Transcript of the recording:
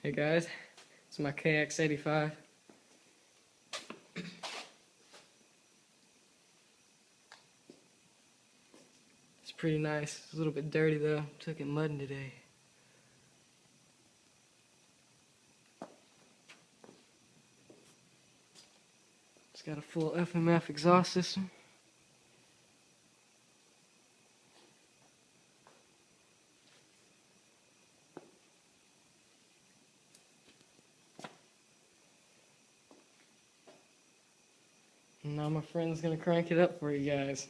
Hey guys, it's my KX85. It's pretty nice. It's a little bit dirty though. Took it mudding today. It's got a full FMF exhaust system. And now my friend's gonna crank it up for you guys.